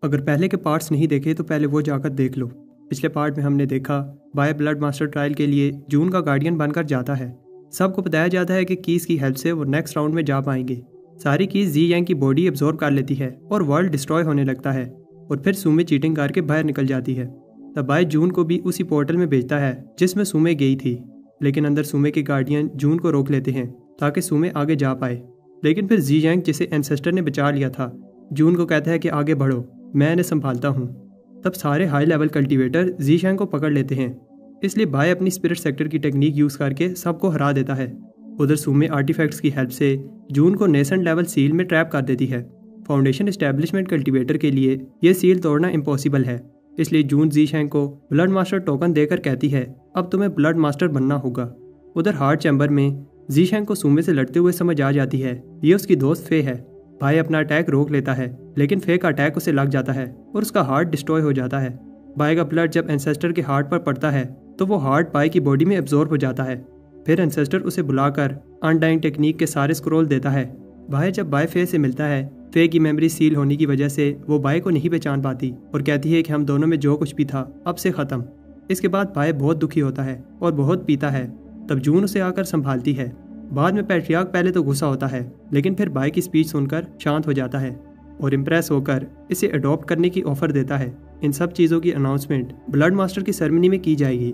अगर पहले के पार्ट्स नहीं देखे तो पहले वो जाकर देख लो। पिछले पार्ट में हमने देखा बाय ब्लड मास्टर ट्रायल के लिए जून का गार्डियन बनकर जाता है। सबको बताया जाता है कि कीज की हेल्प से वो नेक्स्ट राउंड में जा पाएंगे। सारी कीज जी यांग की बॉडी एब्जॉर्ब कर लेती है और वर्ल्ड डिस्ट्रॉय होने लगता है और फिर सुमे चीटिंग करके बाहर निकल जाती है। तब बाय जून को भी उसी पोर्टल में भेजता है जिसमें सुमे गई थी, लेकिन अंदर सुमे के गार्डियन जून को रोक लेते हैं ताकि सुमे आगे जा पाए। लेकिन फिर जी यांग जिसे एंसेस्टर ने बचा लिया था जून को कहता है कि आगे बढ़ो, मैं इन्हें संभालता हूँ। तब सारे हाई लेवल कल्टीवेटर जी यांग को पकड़ लेते हैं, इसलिए बाय अपनी स्पिरिट सेक्टर की टेक्निक यूज़ करके सबको हरा देता है। उधर सुमे आर्टिफैक्ट्स की हेल्प से जून को नेसेंट लेवल सील में ट्रैप कर देती है। फाउंडेशन एस्टेब्लिशमेंट कल्टीवेटर के लिए यह सील तोड़ना इम्पॉसिबल है, इसलिए जून जी यांग को ब्लड मास्टर टोकन देकर कहती है अब तुम्हें ब्लड मास्टर बनना होगा। उधर हार्ट चैम्बर में जी यांग को सुमे से लड़ते हुए समझ आ जाती है ये उसकी दोस्त फे है। भाई अपना अटैक रोक लेता है, लेकिन फे का अटैक उसे लग जाता है और उसका हार्ट डिस्ट्रॉय हो जाता है। भाई का ब्लड जब एंसेस्टर के हार्ट पर पड़ता है तो वो हार्ट भाई की बॉडी में एब्जॉर्ब हो जाता है। फिर एंसेस्टर उसे बुलाकर अनडाइंग टेक्निक के सारे स्क्रोल देता है। भाई जब बाय फे से मिलता है, फे की मेमोरी सील होने की वजह से वो बाय को नहीं पहचान पाती और कहती है कि हम दोनों में जो कुछ भी था अब से ख़त्म। इसके बाद बाय बहुत दुखी होता है और बहुत पीता है। तब जून उसे आकर संभालती है। बाद में पैट्रियार्क पहले तो गुस्सा होता है, लेकिन फिर बाय की स्पीच सुनकर शांत हो जाता है और इम्प्रेस होकर इसे अडॉप्ट करने की ऑफर देता है। इन सब चीज़ों की अनाउंसमेंट ब्लड मास्टर की सेरेमनी में की जाएगी।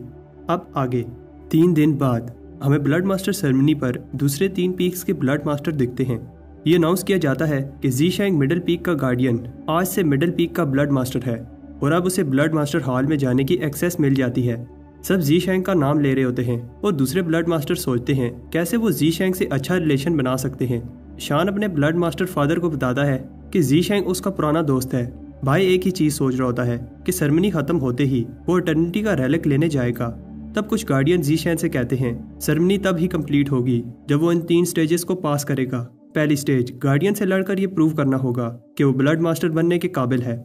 अब आगे 3 दिन बाद हमें ब्लड मास्टर सेरेमनी पर दूसरे 3 पीक्स के ब्लड मास्टर दिखते हैं। ये अनाउंस किया जाता है कि जी यांग मिडिल पीक का गार्डियन आज से मिडिल पीक का ब्लड मास्टर है और अब उसे ब्लड मास्टर हॉल में जाने की एक्सेस मिल जाती है। सब जी यांग का नाम ले रहे होते हैं और दूसरे ब्लड मास्टर सोचते हैं कैसे वो जी यांग से अच्छा रिलेशन बना सकते हैं। शान अपने ब्लड मास्टर फादर को बताता है कि जी यांग उसका पुराना दोस्त है। भाई एक ही चीज सोच रहा होता है कि सेरेमनी खत्म होते ही वो इटर्निटी का रेलिक लेने जाएगा। तब कुछ गार्डियन जी यांग से कहते हैं सेरेमनी तब ही कंप्लीट होगी जब वो इन 3 स्टेजेस को पास करेगा। पहली स्टेज गार्डियन से लड़कर ये प्रूव करना होगा कि वो ब्लड मास्टर बनने के काबिल है।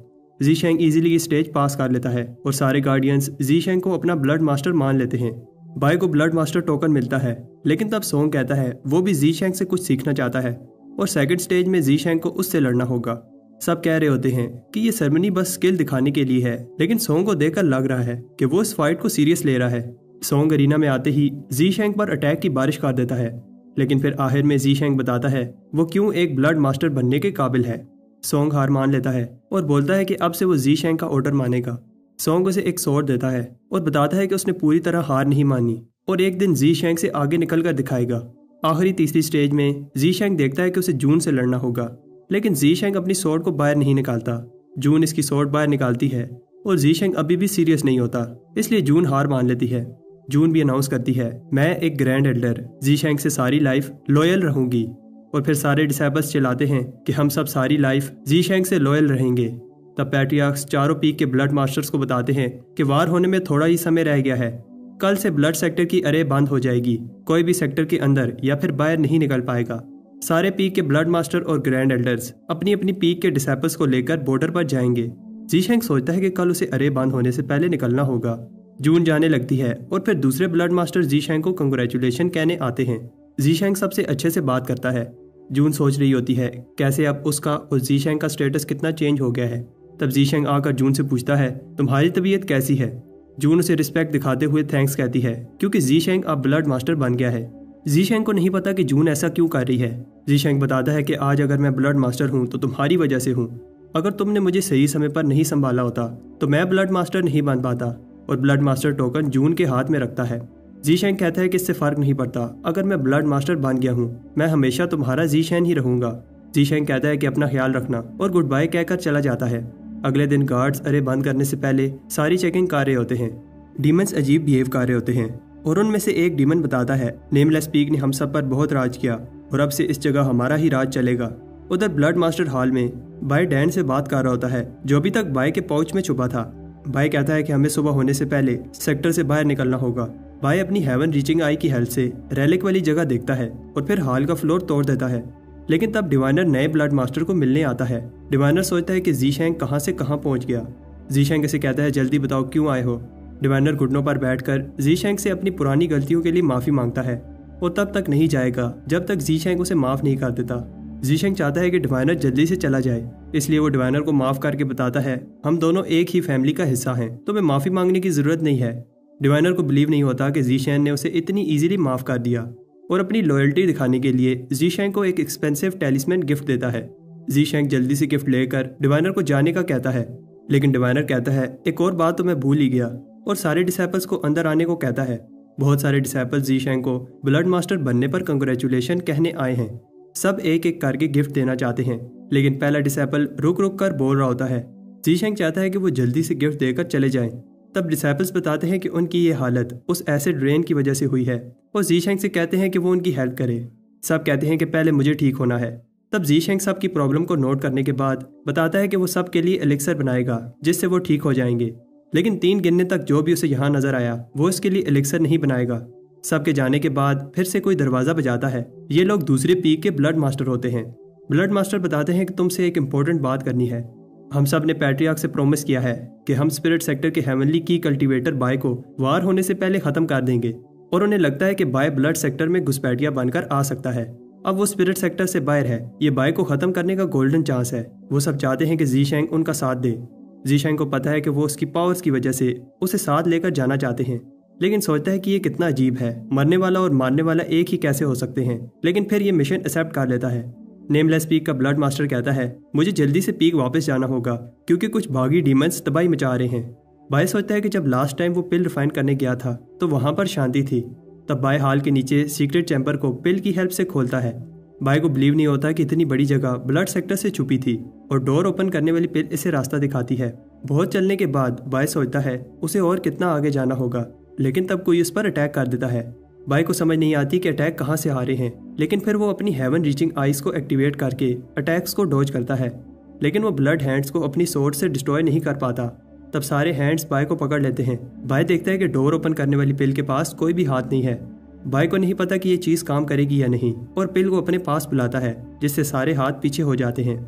जी यांग इजीली ये स्टेज पास कर लेता है और सारे गार्डियंस जी यांग को अपना ब्लड मास्टर मान लेते हैं। बाय को ब्लड मास्टर टोकन मिलता है, लेकिन तब सोंग कहता है वो भी जी यांग से कुछ सीखना चाहता है और सेकंड स्टेज में जी यांग को उससे लड़ना होगा। सब कह रहे होते हैं कि ये सेरेमनी बस स्किल दिखाने के लिए है, लेकिन सोंग को देखकर लग रहा है कि वो इस फाइट को सीरियस ले रहा है। सोंग अरीना में आते ही जी यांग पर अटैक की बारिश कर देता है, लेकिन फिर आखिर में जी यांग बताता है वो क्यों एक ब्लड मास्टर बनने के काबिल है। सोंग हार मान लेता है और बोलता है कि अब से वो जी यांग का ऑर्डर मानेगा। सोंग उसे एक स्वॉर्ड देता है और बताता है कि उसने पूरी तरह हार नहीं मानी और एक दिन जी यांग से आगे निकलकर दिखाएगा। आखिरी तीसरी स्टेज में जी यांग देखता है कि उसे जून से लड़ना होगा, लेकिन जी यांग अपनी स्वॉर्ड को बाहर नहीं निकालता। जून इसकी स्वॉर्ड बाहर निकालती है और जी यांग अभी भी सीरियस नहीं होता, इसलिए जून हार मान लेती है। जून भी अनाउंस करती है मैं एक ग्रैंड एल्डर जी यांग से सारी लाइफ लॉयल रहूंगी और फिर सारे डिसेबल्स चिल्लाते हैं कि हम सब सारी लाइफ जी यांग से लॉयल रहेंगे। तब पैट्रियार्क्स चारों पीक के ब्लड मास्टर्स को बताते हैं कि वार होने में थोड़ा ही समय रह गया है। कल से ब्लड सेक्टर की अरे बंद हो जाएगी, कोई भी सेक्टर के अंदर या फिर बाहर नहीं निकल पाएगा। सारे पीक के ब्लड मास्टर और ग्रैंड एल्डर्स अपनी अपनी पीक के डिसेबल्स को लेकर बॉर्डर पर जाएंगे। जी यांग सोचता है कि कल उसे अरे बंद होने से पहले निकलना होगा। जून जाने लगती है और फिर दूसरे ब्लड मास्टर जी यांग को कंग्रेचुलेशन कहने आते हैं। जी यांग सबसे अच्छे से बात करता है। जून सोच रही होती है कैसे अब उसका और जी यांग का स्टेटस कितना चेंज हो गया है। तब जी यांग आकर जून से पूछता है तुम्हारी तबीयत कैसी है। जून उसे रिस्पेक्ट दिखाते हुए थैंक्स कहती है क्योंकि जी यांग अब ब्लड मास्टर बन गया है। जी यांग को नहीं पता कि जून ऐसा क्यों कर रही है। जी यांग बताता है कि आज अगर मैं ब्लड मास्टर हूँ तो तुम्हारी वजह से हूँ। अगर तुमने मुझे सही समय पर नहीं संभाला होता तो मैं ब्लड मास्टर नहीं बन पाता। और ब्लड मास्टर टोकन जून के हाथ में रखता है। जी यांग कहता है कि इससे फर्क नहीं पड़ता, अगर मैं ब्लड मास्टर बन गया हूँ मैं हमेशा तुम्हारा जी यांग ही रहूंगा। जी यांग कहता है कि अपना ख्याल रखना और गुड बाय कहकर चला जाता है। अगले दिन गार्ड्स अरे बंद करने से पहले सारी चेकिंग कर रहे होते हैं। डीमंस अजीब बिहेव कर रहे होते हैं और उनमें से एक डीमन बताता है नेमलेस पीक ने हम सब पर बहुत राज किया और अब से इस जगह हमारा ही राज चलेगा। उधर ब्लड मास्टर हॉल में बाय डैन से बात कर रहा होता है जो अभी तक बाय के पाउच में छुपा था। बाय कहता है कि हमें सुबह होने से पहले सेक्टर से बाहर निकलना होगा। बाय अपनी हेवन रीचिंग आई की हेल्प से रेलिक वाली जगह देखता है और फिर हॉल का फ्लोर तोड़ देता है। लेकिन तब डिवाइनर नए ब्लड मास्टर को मिलने आता है। डिवाइनर सोचता है कि जी यांग कहाँ से कहाँ पहुँच गया। जी यांग इसे कहता है जल्दी बताओ क्यों आए हो। डिवाइनर घुटनों पर बैठकर जी यांग से अपनी पुरानी गलतियों के लिए माफी मांगता है और तब तक नहीं जाएगा जब तक जी यांग उसे माफ नहीं कर देता। जीशेंग चाहता है कि डिवाइनर जल्दी से चला जाए, इसलिए वो डिवाइनर को माफ करके बताता है हम दोनों एक ही फैमिली का हिस्सा हैं, तो मैं माफी मांगने की जरूरत नहीं है। डिवाइनर को बिलीव नहीं होता कि जीशेंग ने उसे इतनी इजीली माफ कर दिया और अपनी लॉयल्टी दिखाने के लिए जीशेंग को एक एक्सपेंसिव टेलिस्मैन गिफ्ट देता है। जीशेंग जल्दी से गिफ्ट लेकर डिवाइनर को जाने का कहता है, लेकिन डिवाइनर कहता है एक और बात तो मैं भूल ही गया, और सारे डिसाइपल्स को अंदर आने को कहता है। बहुत सारे डिसाइपल्स जीशेंग को ब्लड मास्टर बनने पर कंग्रेचुलेशन कहने आए हैं। सब एक एक करके गिफ्ट देना चाहते हैं, लेकिन पहला डिसाइपल रुक रुक कर बोल रहा होता है। जीशेंग चाहता है कि वो जल्दी से गिफ्ट देकर चले जाएं। तब डिसाइपल्स बताते हैं कि उनकी ये हालत उस एसिड रेन की वजह से हुई है और जीशेंग से कहते हैं कि वो उनकी हेल्प करे। सब कहते हैं कि पहले मुझे ठीक होना है। तब जीशेंग सब की प्रॉब्लम को नोट करने के बाद बताता है कि वो सब के लिए एलिक्सर बनाएगा जिससे वो ठीक हो जाएंगे, लेकिन 3 गिनने तक जो भी उसे यहाँ नजर आया वो इसके लिए एलिक्सर नहीं बनाएगा। सबके जाने के बाद फिर से कोई दरवाजा बजाता है। ये लोग दूसरे पीक के ब्लड मास्टर होते हैं। ब्लड मास्टर बताते हैं कि तुमसे एक इम्पोर्टेंट बात करनी है। हम सब ने पैट्रियार्क से प्रॉमिस किया है कि हम स्पिरिट सेक्टर के हेवनली की कल्टीवेटर बाय को वार होने से पहले खत्म कर देंगे, और उन्हें लगता है कि बाय ब्लड सेक्टर में घुसपैठिया बनकर आ सकता है। अब वो स्पिरिट सेक्टर से बाहर है। ये बाय को खत्म करने का गोल्डन चांस है। वो सब चाहते हैं कि जीशेंग उनका साथ दे। जीशेंग को पता है कि वो उसकी पावर्स की वजह से उसे साथ लेकर जाना चाहते हैं, लेकिन सोचता है कि ये कितना अजीब है, मरने वाला और मारने वाला एक ही कैसे हो सकते हैं। लेकिन फिर ये मिशन एक्सेप्ट कर लेता है। नेमलेस पीक का ब्लड मास्टर कहता है मुझे जल्दी से पीक वापस जाना होगा क्योंकि कुछ भागी डीमंस तबाही मचा रहे हैं। बाय सोचता है कि जब लास्ट टाइम वो पिल रिफाइन करने गया था तो वहां पर शांति थी। तब बाय हाल के नीचे सीक्रेट चैम्बर को पिल की हेल्प से खोलता है। बाय को बिलीव नहीं होता कि इतनी बड़ी जगह ब्लड सेक्टर से छुपी थी और डोर ओपन करने वाली पिल इसे रास्ता दिखाती है। बहुत चलने के बाद बाय सोचता है उसे और कितना आगे जाना होगा, लेकिन तब कोई उस पर अटैक कर देता है। बाय को समझ नहीं आती कि अटैक कहां से आ रहे हैं, लेकिन फिर वो अपनी हेवन रीचिंग आइज को एक्टिवेट करके अटैक्स को डॉज करता है, लेकिन वो ब्लड हैंड्स को अपनी सोर्ड से डिस्ट्रॉय नहीं कर पाता। तब सारे हैंड्स बाय को पकड़ लेते हैं। बाय देखता है कि डोर ओपन करने वाली पिल के पास कोई भी हाथ नहीं है। बाय को नहीं पता कि ये चीज काम करेगी या नहीं, और पिल को अपने पास बुलाता है जिससे सारे हाथ पीछे हो जाते हैं।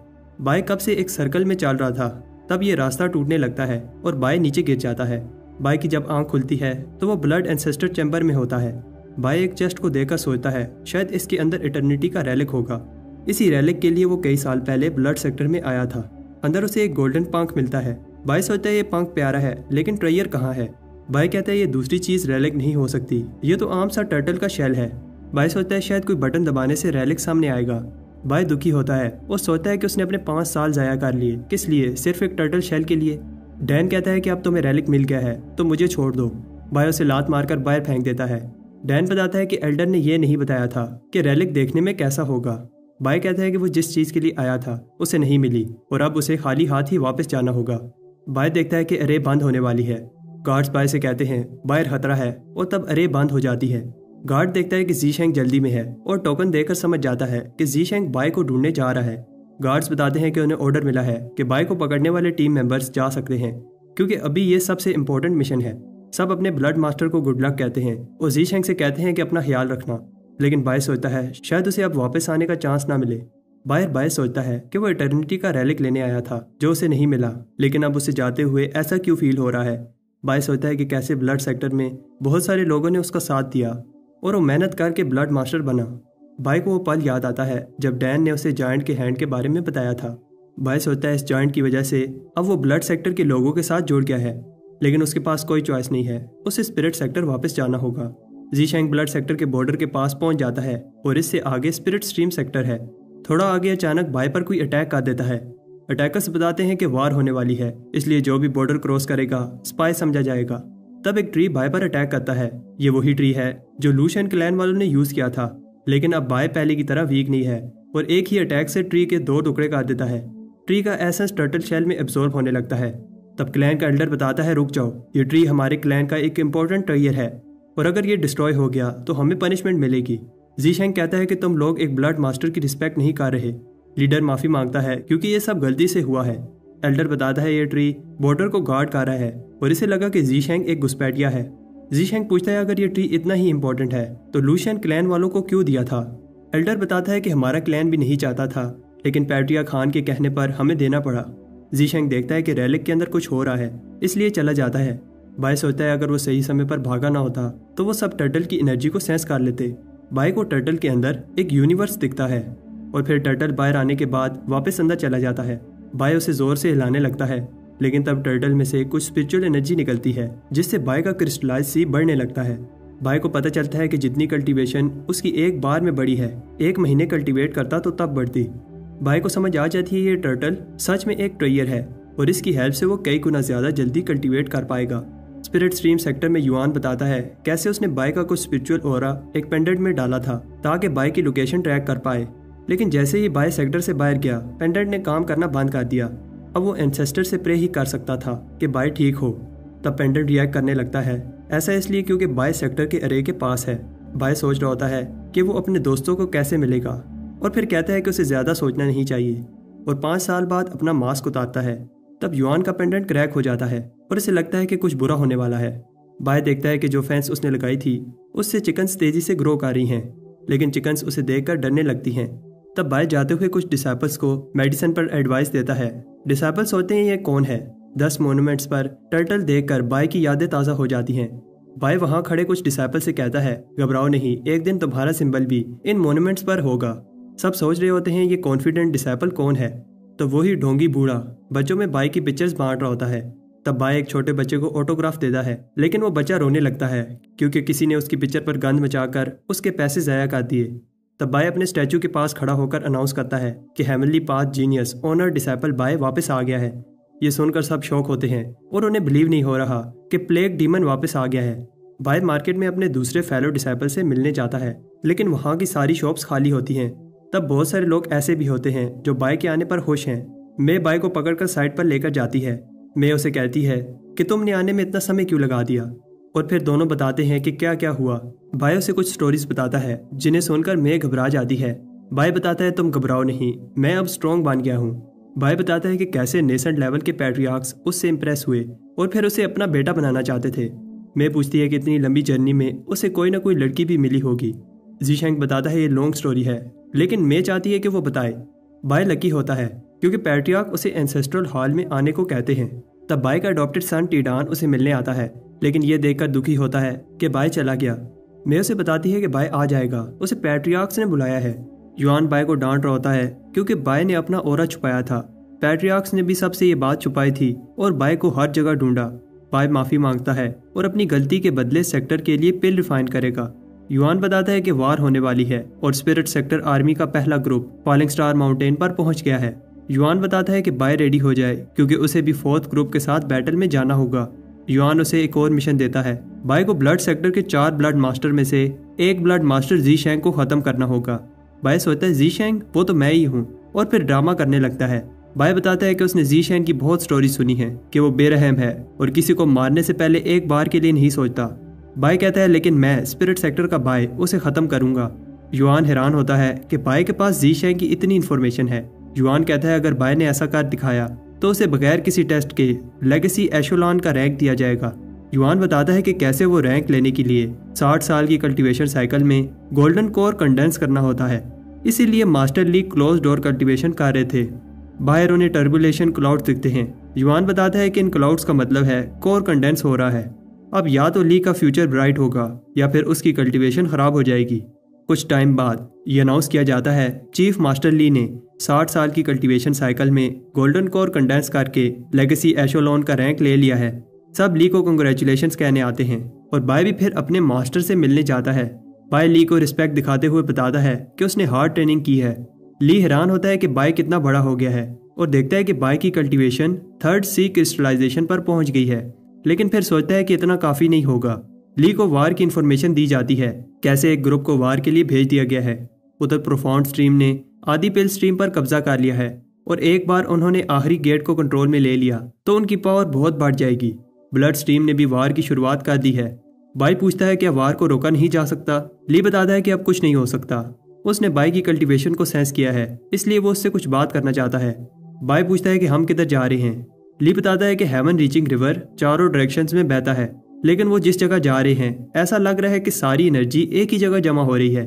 बाय कब से एक सर्कल में चल रहा था, तब ये रास्ता टूटने लगता है और बाय नीचे गिर जाता है। बाय की जब आंख खुलती है तो वो ब्लड एंसेस्टर चैम्बर में होता है। बाय एक चेस्ट को देखकर सोचता है शायद इसके अंदर इटर्निटी का रेलिक होगा। इसी रेलिक के लिए वो कई साल पहले ब्लड सेक्टर में आया था। अंदर उसे एक गोल्डन पंख मिलता है। बाय सोचता है ये पंख प्यारा है, लेकिन ट्रेयर कहाँ है। बाय कहता है ये दूसरी चीज रेलिक नहीं हो सकती, ये तो आम सा टर्टल का शेल है। बाय सोचता है शायद कोई बटन दबाने से रेलिक सामने आएगा। बाय दुखी होता है। वो सोचता है कि उसने अपने 5 साल जाया कर लिए, किस लिए, सिर्फ एक टर्टल शेल के लिए। डैन कहता है कि अब तुम्हें रेलिक मिल गया है तो मुझे छोड़ दो। बाय उसे लात मारकर बाहर फेंक देता है। डैन बताता है कि एल्डर ने यह नहीं बताया था कि रेलिक देखने में कैसा होगा। बाय कहता है कि वो जिस चीज के लिए आया था उसे नहीं मिली और अब उसे खाली हाथ ही वापस जाना होगा। बाय देखता है कि अरे बंद होने वाली है। गार्ड्स बाय से कहते हैं बाहर खतरा है, और तब अरे बंद हो जाती है। गार्ड देखता है कि जीशेंग जल्दी में है और टोकन देकर समझ जाता है कि जीशेंग बाय को ढूंढने जा रहा है। गार्ड्स बताते हैं कि उन्हें ऑर्डर मिला है कि बाय को पकड़ने वाले टीम मेंबर्स जा सकते हैं क्योंकि अभी ये सबसे इम्पोर्टेंट मिशन है। सब अपने ब्लड मास्टर को गुड लक कहते हैं और जीशेंग से कहते हैं कि अपना ख्याल रखना, लेकिन बाय सोचता है शायद उसे अब वापस आने का चांस ना मिले। बाय सोचता है कि वो इटर्निटी का रेलिक लेने आया था जो उसे नहीं मिला, लेकिन अब उसे जाते हुए ऐसा क्यों फील हो रहा है। बाय सोचता है कि कैसे ब्लड सेक्टर में बहुत सारे लोगों ने उसका साथ दिया और वो मेहनत करके ब्लड मास्टर बना। बाय को वो पल याद आता है जब डैन ने उसे जायंट के हैंड के बारे में बताया था। बाय सोचता है इस जायंट की वजह से अब वो ब्लड सेक्टर के लोगों के साथ जुड़ गया है, लेकिन उसके पास कोई चॉइस नहीं है, उसे स्पिरिट सेक्टर वापस जाना होगा। जीशेंग ब्लड सेक्टर के बॉर्डर के पास पहुंच जाता है और इससे आगे स्पिरिट स्ट्रीम सेक्टर है। थोड़ा आगे अचानक बाय पर कोई अटैक कर देता है। अटैकर्स बताते हैं कि वार होने वाली है, इसलिए जो भी बॉर्डर क्रॉस करेगा स्पाई समझा जाएगा। तब एक ट्री बाय पर अटैक करता है। ये वही ट्री है जो लूशियन क्लैन वालों ने यूज किया था, लेकिन अब बाय पहले की तरह वीक नहीं है और एक ही अटैक से ट्री के 2 टुकड़े कर देता है। ट्री का एसेंस टर्टल शेल में एब्जॉर्ब होने लगता है। तब क्लैन का एल्डर बताता है रुक जाओ, ये ट्री हमारे क्लैन का एक इम्पोर्टेंट ट्रेयर है और अगर ये डिस्ट्रॉय हो गया तो हमें पनिशमेंट मिलेगी। जीशेंग कहता है कि तुम लोग एक ब्लड मास्टर की रिस्पेक्ट नहीं कर रहे। लीडर माफी मांगता है क्योंकि ये सब गलती से हुआ है। एल्डर बताता है ये ट्री बॉर्डर को गार्ड कर रहा है और इसे लगा कि जीशेंग एक घुसपैठिया है। जीशेंग पूछता है अगर ये ट्री इतना ही इम्पोर्टेंट है तो लूशियन क्लैन वालों को क्यों दिया था। एल्डर बताता है कि हमारा क्लैन भी नहीं चाहता था, लेकिन पैट्रिया खान के कहने पर हमें देना पड़ा। जीशेंग देखता है कि रेलिक के अंदर कुछ हो रहा है, इसलिए चला जाता है। बाय सोचता है अगर वो सही समय पर भागा ना होता तो वो सब टर्टल की एनर्जी को सेंस कर लेते। बाय को टर्टल के अंदर एक यूनिवर्स दिखता है। और फिर टर्टल बाहर आने के बाद वापस अंदर चला जाता है। बाय उसे जोर से हिलाने लगता है, लेकिन तब टर्टल में से कुछ स्पिरिचुअल एनर्जी निकलती है जिससे बाय का क्रिस्टलाइज सी बढ़ने लगता है। बाय को पता चलता है कि जितनी कल्टीवेशन उसकी एक बार में बढ़ी है, 1 महीने कल्टीवेट करता तो तब बढ़ती। बाय को समझ आ जाती है ये टर्टल सच में एक ट्रेयर है और इसकी हेल्प से वो कई गुना ज्यादा जल्दी कल्टीवेट कर पाएगा। स्पिरिट स्ट्रीम सेक्टर में युआन बताता है कैसे उसने बाय का कुछ स्पिरिचुअल ऑरा एक पेंडेंट में डाला था ताकि बाय की लोकेशन ट्रैक कर पाए, लेकिन जैसे ही बाय सेक्टर से बाहर गया पेंडेंट ने काम करना बंद कर दिया। अब वो एंसेस्टर से प्रे ही कर सकता था कि बाय ठीक हो। तब पेंडेंट रिएक्ट करने लगता है, ऐसा इसलिए क्योंकि बाय सेक्टर के अरे के पास है। बाय सोच रहा होता है कि वो अपने दोस्तों को कैसे मिलेगा और फिर कहता है कि उसे ज्यादा सोचना नहीं चाहिए और 5 साल बाद अपना मास्क उतारता है। तब युआन का पेंडेंट क्रैक हो जाता है और उसे लगता है कि कुछ बुरा होने वाला है। बाय देखता है कि जो फेंस उसने लगाई थी उससे चिकन्स तेजी से ग्रो कर रही हैं, लेकिन चिकन्स उसे देखकर डरने लगती हैं। तब बाय जाते हुए कुछ डिसाइपल्स को मेडिसिन पर एडवाइस देता है। डिसाइपल्स सोचते हैं ये कौन है। 10 मॉन्यूमेंट्स पर टर्टल देखकर बाय की यादें ताज़ा हो जाती हैं। बाय वहां खड़े कुछ डिसाइपल से कहता है, घबराओ नहीं, एक दिन तुम्हारा सिंबल भी इन मॉन्यूमेंट्स पर होगा। सब सोच रहे होते हैं ये कॉन्फिडेंट डिसाइपल कौन है, तो वही ढोंगी बूढ़ा बच्चों में बाय की पिक्चर्स बांट रहा होता है। तब बाय एक छोटे बच्चे को ऑटोग्राफ देता है, लेकिन वो बच्चा रोने लगता है क्योंकि किसी ने उसकी पिक्चर पर गंद मचाकर उसके पैसे ज़ाया कर दिए। तब बाय अपने स्टैचू के पास खड़ा होकर अनाउंस करता है कि heavenly path genius honor disciple बाय वापस आ गया है। ये सुनकर सब शौक होते हैं और उन्हें बिलीव नहीं हो रहा कि प्लेग डीमन वापस आ गया है। बाय मार्केट में अपने दूसरे फेलो डिसाइपल से मिलने जाता है, लेकिन वहाँ की सारी शॉप्स खाली होती हैं। तब बहुत सारे लोग ऐसे भी होते हैं जो बाय के आने पर खुश हैं। मे बाय को पकड़कर साइड पर लेकर जाती है। मे उसे कहती है कि तुमने आने में इतना समय क्यों लगा दिया, और फिर दोनों बताते हैं कि क्या क्या हुआ। बाय उसे कुछ स्टोरीज बताता है जिन्हें सुनकर मे घबरा जाती है। बाय बताता है तुम घबराओ नहीं, मैं अब स्ट्रॉन्ग बन गया हूँ। बाय बताता है कि कैसे नेसेंट लेवल के पैट्रियार्क्स उससे इम्प्रेस हुए और फिर उसे अपना बेटा बनाना चाहते थे। मे पूछती है कि इतनी लंबी जर्नी में उसे कोई ना कोई लड़की भी मिली होगी। जीशेंग बताता है ये लॉन्ग स्टोरी है, लेकिन मे चाहती है कि वो बताए। बाय लकी होता है क्योंकि पैट्रियार्क उसे एंसेस्ट्रल हॉल में आने को कहते हैं। तब बाय का अडॉप्टेड सन टीडान उसे मिलने आता है, लेकिन ये देखकर दुखी होता है कि बाय चला गया। मे उसे बताती है कि बाय आ जाएगा, उसे पैट्रियार्क्स ने बुलाया है। युआन बाय को डांट रहा होता है क्योंकि बाय ने अपना ऑरा छुपाया था। पैट्रियार्क्स ने भी सबसे ये बात छुपाई थी और बाय को हर जगह ढूंढा। बाय माफी मांगता है और अपनी गलती के बदले सेक्टर के लिए पिल रिफाइन करेगा। युआन बताता है कि वार होने वाली है और स्पिरिट सेक्टर आर्मी का पहला ग्रुप फॉलिंग स्टार माउंटेन पर पहुंच गया है। युआन बताता है कि बाय रेडी हो जाए क्योंकि उसे भी 4th ग्रुप के साथ बैटल में जाना होगा। युआन उसे एक और मिशन देता है। बाय को ब्लड सेक्टर के 4 ब्लड मास्टर में से एक ब्लड मास्टर जीशेंग को खत्म करना होगा। बाय सोचता है जीशेंग वो तो मैं ही हूँ, और फिर ड्रामा करने लगता है। बाय बताता है कि उसने जीशेंग की बहुत स्टोरी सुनी है कि वो बेरहम है और किसी को मारने से पहले एक बार के लिए नहीं सोचता। बाय कहता है लेकिन मैं स्पिरिट सेक्टर का बाय उसे खत्म करूंगा। युआन हैरान होता है कि बाय के पास जीशेंग की इतनी इन्फॉर्मेशन है। युआन कहता है अगर बाय ने ऐसा कर दिखाया तो उसे बगैर किसी टेस्ट के लेगेसी एशोलॉन का रैंक दिया जाएगा। युआन बताता है कि कैसे वो रैंक लेने के लिए 60 साल की कल्टीवेशन साइकिल में गोल्डन कोर कंडेंस करना होता है, इसीलिए master league close door cultivation कर रहे थे। बाहर उन्हें टर्बुलेशन क्लाउड दिखते हैं। युआन बताता है कि इन क्लाउड्स का मतलब है कोर कंडेंस हो रहा है। अब या तो ली का फ्यूचर ब्राइट होगा या फिर उसकी कल्टीवेशन खराब हो जाएगी। कुछ टाइम बाद ये अनाउंस किया जाता है चीफ मास्टर ली ने 60 साल की कल्टीवेशन साइकिल में गोल्डन कोर कंडेंस करके लेगेसी एशोलॉन का रैंक ले लिया है। सब ली को कंग्रेचुलेशंस कहने आते हैं और बाय भी फिर अपने मास्टर से मिलने जाता है। बाय ली को रिस्पेक्ट दिखाते हुए बताता है कि उसने हार्ड ट्रेनिंग की है। ली हैरान होता है कि बाय कितना बड़ा हो गया है और देखता है कि बाय की कल्टीवेशन 3rd सी क्रिस्टलाइजेशन पर पहुंच गई है, लेकिन फिर सोचता है कि इतना काफी नहीं होगा। ली को वार की इन्फॉर्मेशन दी जाती है, कैसे एक ग्रुप को वार के लिए भेज दिया गया है। उधर प्रोफाउंड स्ट्रीम ने आदि पिल स्ट्रीम पर कब्जा कर लिया है और एक बार उन्होंने आखिरी गेट को कंट्रोल में ले लिया तो उनकी पावर बहुत बढ़ जाएगी। ब्लड स्ट्रीम ने भी वार की शुरुआत कर दी है। बाय पूछता है क्या वार को रोका नहीं जा सकता। ली बताता है कि अब कुछ नहीं हो सकता। उसने बाय की कल्टीवेशन को सेंस किया है, इसलिए वो उससे कुछ बात करना चाहता है। बाय पूछता है कि हम किधर जा रहे हैं। ली बताता है कि हेवन रीचिंग रिवर चारों डायरेक्शंस में बहता है, लेकिन वो जिस जगह जा रहे हैं ऐसा लग रहा है कि सारी एनर्जी एक ही जगह जमा हो रही है।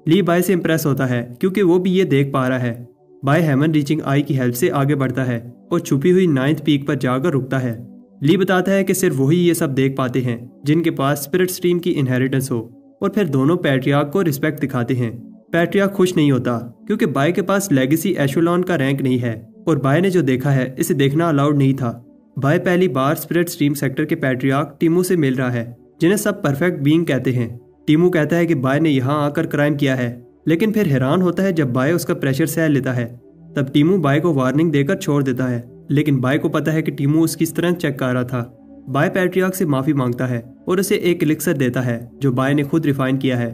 ली बाय से इंप्रेस होता है क्योंकि वो भी ये देख पा रहा है। बाय हेवन रीचिंग आई की हेल्प से आगे बढ़ता है और छुपी हुई 9th पीक पर जाकर रुकता है। ली बताता है कि सिर्फ वही ये सब देख पाते हैं जिनके पास स्पिरिट स्ट्रीम की इनहेरिटेंस हो, और फिर दोनों पैट्रियार्क को रिस्पेक्ट दिखाते हैं। पैट्रियार्क खुश नहीं होता क्योंकि बाय के पास लेगेसी एशेलॉन का रैंक नहीं है और बाय ने जो देखा है इसे देखना अलाउड नहीं था। बाय पहली बार स्पिरिट स्ट्रीम सेक्टर के पैट्रियार्क टीमू से मिल रहा है, जिन्हें सब परफेक्ट बीइंग कहते हैं। टीमू कहता है कि बाय ने यहाँ आकर क्राइम किया है, लेकिन फिर हैरान होता है जब बाय उसका प्रेशर सह लेता है। तब टीमू बाय को वार्निंग देकर छोड़ देता है, लेकिन बाय को पता है कि टीमू उसकी स्ट्रेंथ चेक कर रहा था। बाय पैट्रियार्क से माफी मांगता है और उसे एक एलिक्सर देता है जो बाय ने खुद रिफाइन किया है।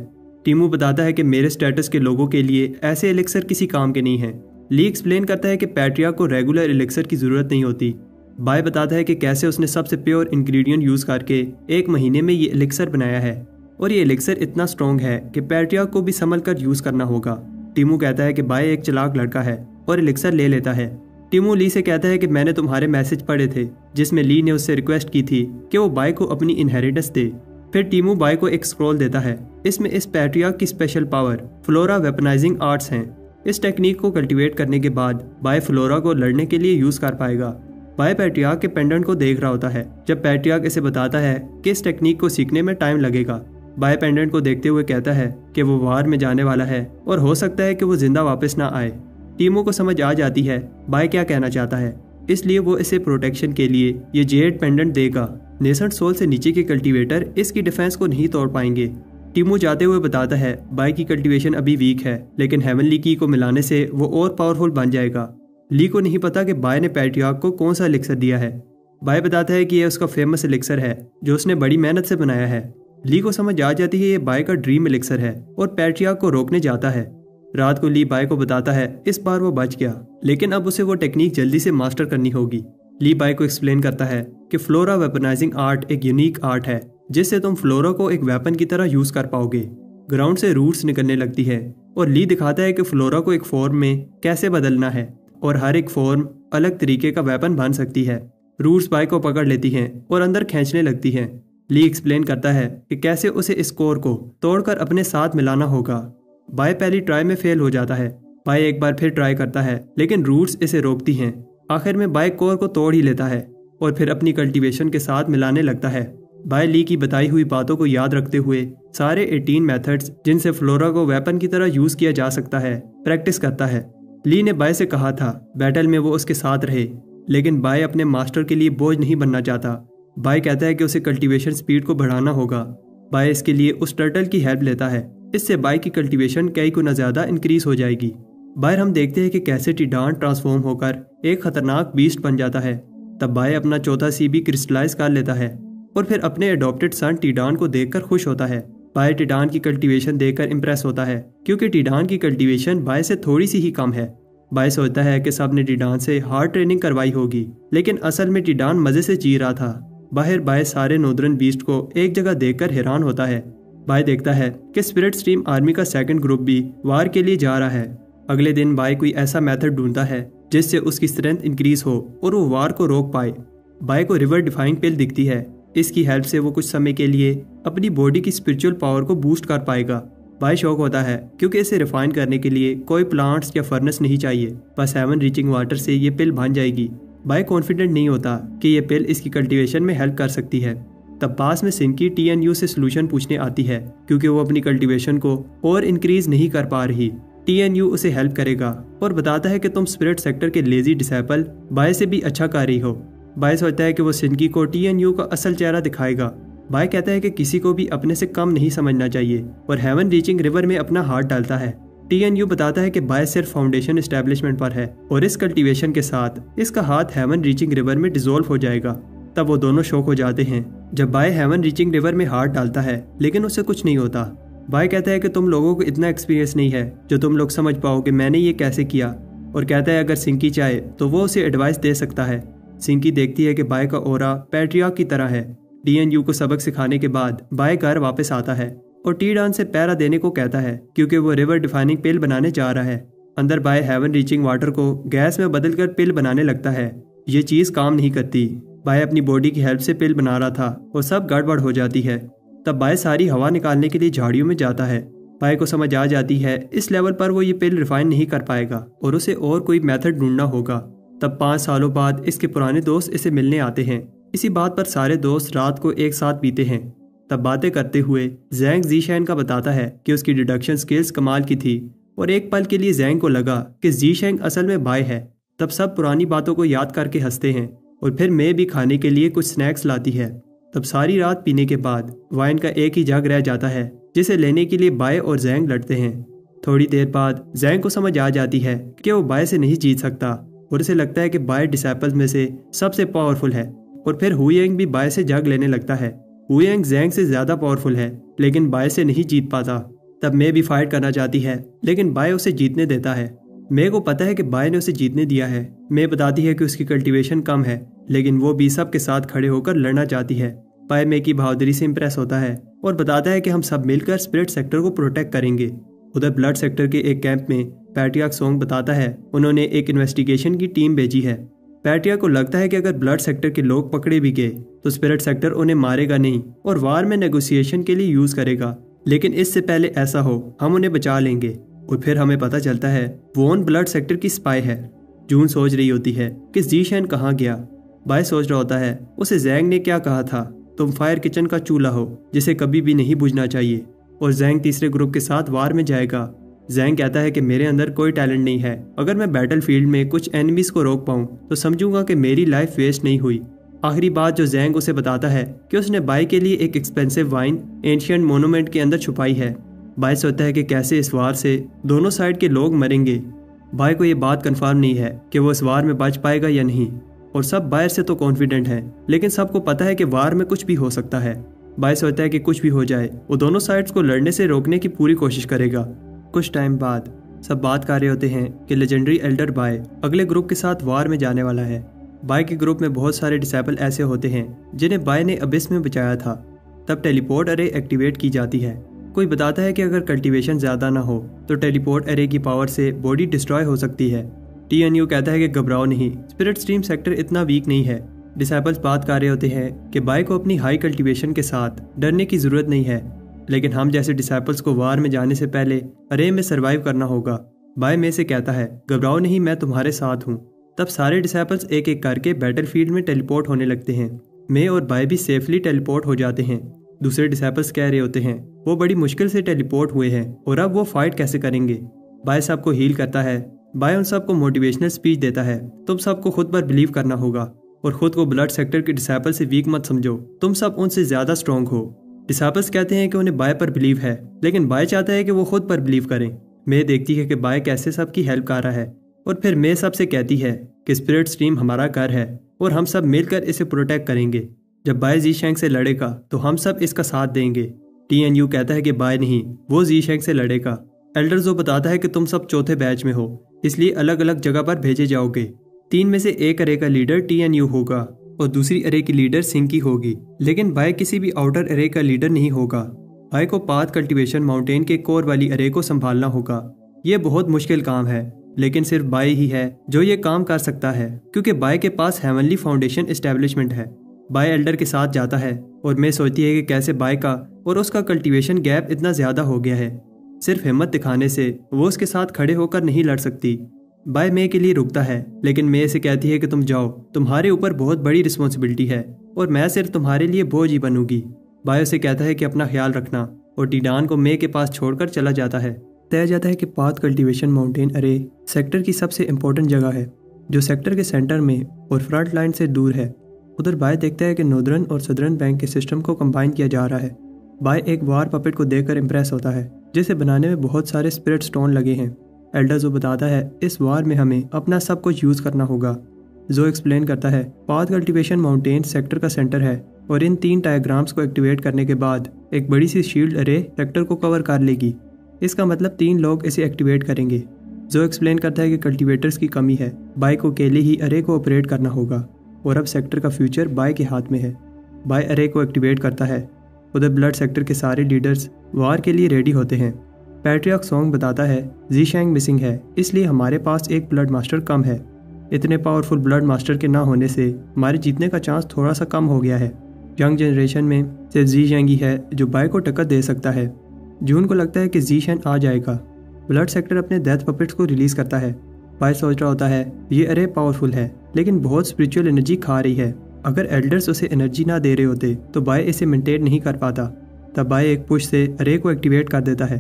टीमू बताता है कि मेरे स्टेटस के लोगों के लिए ऐसे एलिक्सर किसी काम के नहीं है। ली एक्सप्लेन करता है कि पैट्रियार्क को रेगुलर एलिक्सर की जरूरत नहीं होती। बाय बताता है कि कैसे उसने सबसे प्योर इंग्रेडिएंट यूज करके 1 महीने में ये एलिक्सर बनाया है और ये एलिक्सर इतना स्ट्रॉन्ग है कि पैट्रियार्क को भी संभल कर यूज करना होगा। टीमू कहता है कि बाय एक चालाक लड़का है और एलिक्सर ले लेता है। टीमू ली से कहता है कि मैंने तुम्हारे मैसेज पढ़े थे जिसमें ली ने उससे रिक्वेस्ट की थी कि वो बाय को अपनी इनहेरिटेंस दे। फिर टीमू बाय को एक स्क्रॉल देता है। इसमें इस पैट्रियार्क की special power flora weaponising arts हैं। इस टेक्निक को कल्टीवेट करने के बाद बाय फ्लोरा को लड़ने के लिए यूज कर पाएगा। बाय पैट्रियार्क के पेंडेंट को देख रहा होता है जब पैट्रियार्क इसे बताता है कि इस टेक्निक को सीखने में टाइम लगेगा। बाय पेंडेंट को देखते हुए कहता है कि वो वार में जाने वाला है और हो सकता है कि वो जिंदा वापस ना आए। टीमू को समझ आ जाती है बाय क्या कहना चाहता है, इसलिए वो इसे प्रोटेक्शन के लिए ये जेड पेंडेंट देगा। नेसेंट सोल से नीचे के कल्टीवेटर इसकी डिफेंस को नहीं तोड़ पाएंगे। टीमू जाते हुए बताता है बाय की कल्टीवेशन अभी वीक है, लेकिन हेवनली की को मिलाने से वो और पावरफुल बन जाएगा। ली को नहीं पता कि बाय ने पैट्रियार्क को कौन सा एलिक्सर दिया है। बाय बताता है कि यह उसका फेमस एलिक्सर है जो उसने बड़ी मेहनत से बनाया है। ली को समझ आ जाती है ये बाय का ड्रीम एलिक्सर है और पैट्रियार्क को रोकने जाता है। रात को ली बाय को बताता है इस बार वो बच गया, लेकिन अब उसे वो टेक्निक जल्दी से मास्टर करनी होगी। ली बाय को एक्सप्लेन करता है कि फ्लोरा वेपनाइजिंग आर्ट एक यूनिक आर्ट है जिससे तुम फ्लोरा को एक वेपन की तरह यूज कर पाओगे। ग्राउंड से रूट्स निकलने लगती है और ली दिखाता है कि फ्लोरा को एक फॉर्म में कैसे बदलना है और हर एक फॉर्म अलग तरीके का वेपन बन सकती है। रूट्स बाय को पकड़ लेती हैं और अंदर खींचने लगती हैं। ली एक्सप्लेन करता है कि कैसे उसे इस कोर को तोड़कर अपने साथ मिलाना होगा। बाय पहली ट्राई में फेल हो जाता है। बाय एक बार फिर ट्राई करता है, लेकिन रूट्स इसे रोकती हैं। आखिर में बाय कोर को तोड़ ही लेता है और फिर अपनी कल्टीवेशन के साथ मिलाने लगता है। बाय ली की बताई हुई बातों को याद रखते हुए सारे 18 मेथड्स जिनसे फ्लोरा को वेपन की तरह यूज किया जा सकता है प्रैक्टिस करता है। ली ने बाय से कहा था बैटल में वो उसके साथ रहे, लेकिन बाय अपने मास्टर के लिए बोझ नहीं बनना चाहता। बाय कहता है कि उसे कल्टीवेशन स्पीड को बढ़ाना होगा। बाय इसके लिए उस टर्टल की हेल्प लेता है। इससे बाय की कल्टीवेशन कई गुना ज्यादा इंक्रीज हो जाएगी। बाहर हम देखते हैं कि कैसे टिडान ट्रांसफॉर्म होकर एक खतरनाक बीस्ट बन जाता है। तब बाय अपना चौथा सी भी क्रिस्टलाइज कर लेता है और फिर अपने अडॉप्टेड सन टिडान को देखकर खुश होता है। बाय टिडान की कल्टीवेशन देखकर इंप्रेस होता है क्योंकि टिडान की कल्टीवेशन बाय से थोड़ी सी ही कम है। बाय सोचता है कि सब ने टिडान से हार्ड ट्रेनिंग करवाई होगी, लेकिन असल में टिडान मजे से जी रहा था। बाहर बाय सारे नॉर्दर्न बीस्ट को एक जगह देखकर हैरान होता है। बाय देखता है कि स्पिरिट स्ट्रीम आर्मी का सेकंड ग्रुप भी वार के लिए जा रहा है। अगले दिन बाय कोई ऐसा मेथड ढूंढता है जिससे उसकी स्ट्रेंथ इंक्रीज हो और वो वार को रोक पाए। बाय को रिवर डिफाइंग पिल दिखती है। इसकी हेल्प से वो कुछ समय के लिए अपनी बॉडी की स्पिरिचुअल पावर को बूस्ट कर पाएगा। बाय शॉक होता है क्योंकि इसे रिफाइन करने के लिए कोई प्लांट्स या फर्नेस नहीं चाहिए, बस हेवन रीचिंग वाटर से ये पिल बन जाएगी। बाय कॉन्फिडेंट नहीं होता कि ये पिल इसकी कल्टीवेशन में हेल्प कर सकती है। तब पास में सिंकी TNU से सोल्यूशन पूछने आती है क्योंकि वो अपनी कल्टीवेशन को और इंक्रीज नहीं कर पा रही। TNU उसे हेल्प करेगा और बताता है कि तुम स्पिरिट सेक्टर के लेजी डिसेबल बाय से भी अच्छा कर रही हो। बाय सोचता है कि वो सिंकी को TNU का असल चेहरा दिखाएगा। बाय कहता है कि किसी को भी अपने से कम नहीं समझना चाहिए और हेवन रीचिंग रिवर में अपना हाथ डालता है। TNU बताता है कि बाय सिर्फ फाउंडेशन एस्टेब्लिशमेंट पर है और इस कल्टीवेशन के साथ इसका हाथ हेवन रीचिंग रिवर में डिसॉल्व हो जाएगा। तब वो दोनों शॉक हो जाते हैं जब बाय हेवन रीचिंग रिवर में हाथ डालता है, लेकिन उससे कुछ नहीं होता। बाय कहता है कि तुम लोगों को इतना एक्सपीरियंस नहीं है जो तुम लोग समझ पाओ कि मैंने ये कैसे किया, और कहता है अगर सिंकी चाहे तो वो उसे एडवाइस दे सकता है। सिंकी देखती है कि बाय का ओरा पैट्रियार्क की तरह है। TNU को सबक सिखाने के बाद बाय घर वापस आता है और टीडान से पैरा देने को कहता है क्योंकि वो रिवर डिफाइनिंग पिल बनाने जा रहा है। अंदर बाय हेवन रीचिंग वाटर को गैस में बदलकर पिल बनाने लगता है। ये चीज काम नहीं करती। बाय अपनी बॉडी की हेल्प से पिल बना रहा था और सब गड़बड़ हो जाती है। तब बाय सारी हवा निकालने के लिए झाड़ियों में जाता है। बाय को समझ आ जाती है इस लेवल पर वो ये पिल रिफाइन नहीं कर पाएगा और उसे और कोई मेथड ढूंढना होगा। तब 5 सालों बाद इसके पुराने दोस्त इसे मिलने आते हैं। इसी बात पर सारे दोस्त रात को एक साथ पीते हैं। तब बातें करते हुए जैंग जीशैन का बताता है कि उसकी डिडक्शन स्किल्स कमाल की थी और एक पल के लिए जैंग को लगा कि जीशैंग असल में बाय है। तब सब पुरानी बातों को याद करके हंसते हैं और फिर मैं भी खाने के लिए कुछ स्नैक्स लाती है। तब सारी रात पीने के बाद वाइन का एक ही जग रह जाता है जिसे लेने के लिए बाय और जैंग लड़ते हैं। थोड़ी देर बाद जैंग को समझ आ जाती है कि वो बाय से नहीं जीत सकता और उसे लगता है कि बाय डिसाइपल्स में से सबसे पावरफुल है और फिर हुयेंग भी बाय से जग लेने लगता है। हुयेंग जैंग से ज्यादा पावरफुल है लेकिन बाय से नहीं जीत पाता। तब मे भी फाइट करना चाहती है लेकिन बाय उसे जीतने देता है। मे को पता है कि बाय ने उसे जीतने दिया है। मे बताती है कि उसकी कल्टीवेशन कम है लेकिन वो भी सब के साथ खड़े होकर लड़ना चाहती है। बाय मे की बहादुरी से इंप्रेस होता है और बताता है कि हम सब मिलकर स्पिरिट सेक्टर को प्रोटेक्ट करेंगे। उधर ब्लड सेक्टर के एक कैंप में पैट्रियार्क सोंग बताता है उन्होंने एक इन्वेस्टिगेशन की टीम भेजी है। पैट्रियार्क को लगता है कि अगर ब्लड सेक्टर के लोग पकड़े भी गए तो स्पिरिट सेक्टर उन्हें मारेगा नहीं और वार में नेगोशिएशन के लिए यूज करेगा, लेकिन इससे पहले ऐसा हो हम उन्हें बचा लेंगे। और फिर हमें पता चलता है वोन ब्लड सेक्टर की स्पाई है। जून सोच रही होती है कि जीशैन कहाँ गया। बाय सोच रहा होता है उसे जैंग ने क्या कहा था, तुम फायर किचन का चूल्हा हो जिसे कभी भी नहीं बुझना चाहिए। और जैंग तीसरे ग्रुप के साथ वार में जाएगा। जैंग कहता है कि मेरे अंदर कोई टैलेंट नहीं है, अगर मैं बैटलफील्ड में कुछ एनिमीज को रोक पाऊं तो समझूंगा कि मेरी लाइफ वेस्ट नहीं हुई। आखिरी बात जो जैंग उसे बताता है कि उसने बाय के लिए एक एक्सपेंसिव वाइन एंशिएंट मोनूमेंट के अंदर छुपाई है। बाय सोचता है कि कैसे इस वार से दोनों साइड के लोग मरेंगे। बाय को यह बात कंफर्म नहीं है कि वो इस वार में बच पाएगा या नहीं और सब बायर से तो कॉन्फिडेंट है लेकिन सबको पता है कि वार में कुछ भी हो सकता है। बाय सोचता है कि कुछ भी हो जाए वो दोनों साइड्स को लड़ने से रोकने की पूरी कोशिश करेगा। कुछ टाइम बाद सब बात कर रहे होते हैं कि लेजेंडरी एल्डर बाय अगले ग्रुप के साथ वार में जाने वाला है। बाय के ग्रुप में बहुत सारे डिसेबल ऐसे होते हैं जिन्हें बाय ने अबिस में बचाया था। तब टेलीपोर्ट अरे एक्टिवेट की जाती है। कोई बताता है कि अगर कल्टीवेशन ज्यादा ना हो तो टेलीपोर्ट अरे की पावर से बॉडी डिस्ट्रॉय हो सकती है। TNU कहता है कि घबराओ नहीं, स्पिरिट स्ट्रीम सेक्टर इतना वीक नहीं है। डिसेबल्स बात कर रहे होते हैं कि बाय को अपनी हाई कल्टीवेशन के साथ डरने की जरूरत नहीं है, लेकिन हम जैसे डिसेबल्स को वार में जाने से पहले अरे में सरवाइव करना होगा। बाय में से कहता है घबराओ नहीं, मैं तुम्हारे साथ हूँ। तब सारे डिसेबल्स एक एक करके बैटलफील्ड में टेलीपोर्ट होने लगते हैं। मे और बाय भी सेफली टेलीपोर्ट हो जाते हैं। दूसरे डिसेबल्स कह रहे होते हैं वो बड़ी मुश्किल से टेलीपोर्ट हुए हैं और अब वो फाइट कैसे करेंगे। बाय सबको हील करता है। बाय उन सबको मोटिवेशनल स्पीच देता है, तुम सबको खुद पर बिलीव करना होगा और खुद को ब्लड सेक्टर के डिसेबल से वीक मत समझो, तुम सब उनसे ज्यादा स्ट्रॉन्ग हो। डिसेबल्स कहते हैं कि उन्हें बाय पर बिलीव है लेकिन बाय चाहता है कि वो खुद पर बिलीव करें। मे देखती है कि बाय कैसे सबकी हेल्प कर रहा है और फिर मे सबसे कहती है कि स्पिरिट स्ट्रीम हमारा घर है और हम सब मिलकर इसे प्रोटेक्ट करेंगे। जब बाय जीशैंग से लड़ेगा तो हम सब इसका साथ देंगे। TNU कहता है कि बाय नहीं, वो जीशैंग से लड़ेगा। एल्डर जो बताता है कि तुम सब चौथे बैच में हो इसलिए अलग अलग जगह पर भेजे जाओगे। 3 में से एक अरे का लीडर TNU होगा और दूसरी अरे की लीडर सिंकी होगी, लेकिन बाय किसी भी आउटर अरे का लीडर नहीं होगा। बाय को पाथ कल्टीवेशन माउंटेन के कोर वाली अरे को संभालना होगा। ये बहुत मुश्किल काम है लेकिन सिर्फ बाय ही है जो ये काम कर सकता है क्योंकि बाय के पास हेवनली फाउंडेशन एस्टेब्लिशमेंट है। बाय एल्डर के साथ जाता है और मैं सोचती है कि कैसे बाय का और उसका कल्टीवेशन गैप इतना ज्यादा हो गया है। सिर्फ हिम्मत दिखाने से वो उसके साथ खड़े होकर नहीं लड़ सकती। बाय मे के लिए रुकता है लेकिन मे से कहती है कि तुम जाओ, तुम्हारे ऊपर बहुत बड़ी रिस्पॉन्सिबिलिटी है और मैं सिर्फ तुम्हारे लिए बोझ ही बनूंगी। बाय उसे कहता है कि अपना ख्याल रखना और टीडान को मे के पास छोड़कर चला जाता है। तय जाता है कि पाथ कल्टीवेशन माउंटेन अरे सेक्टर की सबसे इम्पोर्टेंट जगह है जो सेक्टर के सेंटर में और फ्रंट लाइन से दूर है। उधर बाय देखता है कि नॉर्दर्न और सदर्न बैंक के सिस्टम को कंबाइन किया जा रहा है। बाय एक वार पपेट को देखकर इम्प्रेस होता है जिसे बनाने में बहुत सारे स्पिरिट स्टोन लगे हैं। एल्डर जो बताता है इस वार में हमें अपना सब कुछ यूज करना होगा। जो एक्सप्लेन करता है पाथ कल्टीवेशन माउंटेन सेक्टर का सेंटर है और इन 3 डायग्राम्स को एक्टिवेट करने के बाद एक बड़ी सी शील्ड अरे सेक्टर को कवर कर लेगी। इसका मतलब 3 लोग इसे एक्टिवेट करेंगे। जो एक्सप्लेन करता है कि कल्टीवेटर्स की कमी है, बाय को अकेले ही अरे को ऑपरेट करना होगा और अब सेक्टर का फ्यूचर बाय के हाथ में है। बाय अरे को एक्टिवेट करता है। उधर ब्लड सेक्टर के सारे लीडर्स वार के लिए रेडी होते हैं। पैट्रियार्क सोंग बताता है जीशैंग मिसिंग है इसलिए हमारे पास एक ब्लड मास्टर कम है। इतने पावरफुल ब्लड मास्टर के ना होने से हमारे जीतने का चांस थोड़ा सा कम हो गया है। यंग जनरेशन में सिर्फ जीशैंग ही है जो बाय को टक्कर दे सकता है। जून को लगता है कि जीशैंग आ जाएगा। ब्लड सेक्टर अपने डेथ पपेट्स को रिलीज करता है। बाय सोच रहा होता है ये अरे पावरफुल है लेकिन बहुत स्पिरिचुअल एनर्जी खा रही है, अगर एल्डर्स उसे एनर्जी ना दे रहे होते तो बाय इसे मेंटेन नहीं कर पाता। तब बाय एक पुश से अरे को एक्टिवेट कर देता है।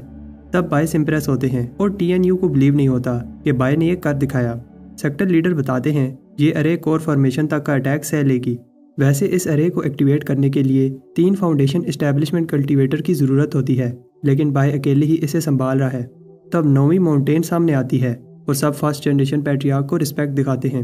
तब बाय से इम्प्रेस होते हैं और TNU को बिलीव नहीं होता कि बाय ने ये कर दिखाया। सेक्टर लीडर बताते हैं ये अरे कोर फॉर्मेशन तक का अटैक सह लेगी। वैसे इस अरे को एक्टिवेट करने के लिए 3 फाउंडेशन एस्टेब्लिशमेंट कल्टीवेटर की ज़रूरत होती है, लेकिन बाय अकेले ही इसे संभाल रहा है। तब 9वीं माउंटेन सामने आती है और सब फर्स्ट जनरेशन पैट्रियार्क को रिस्पेक्ट दिखाते हैं।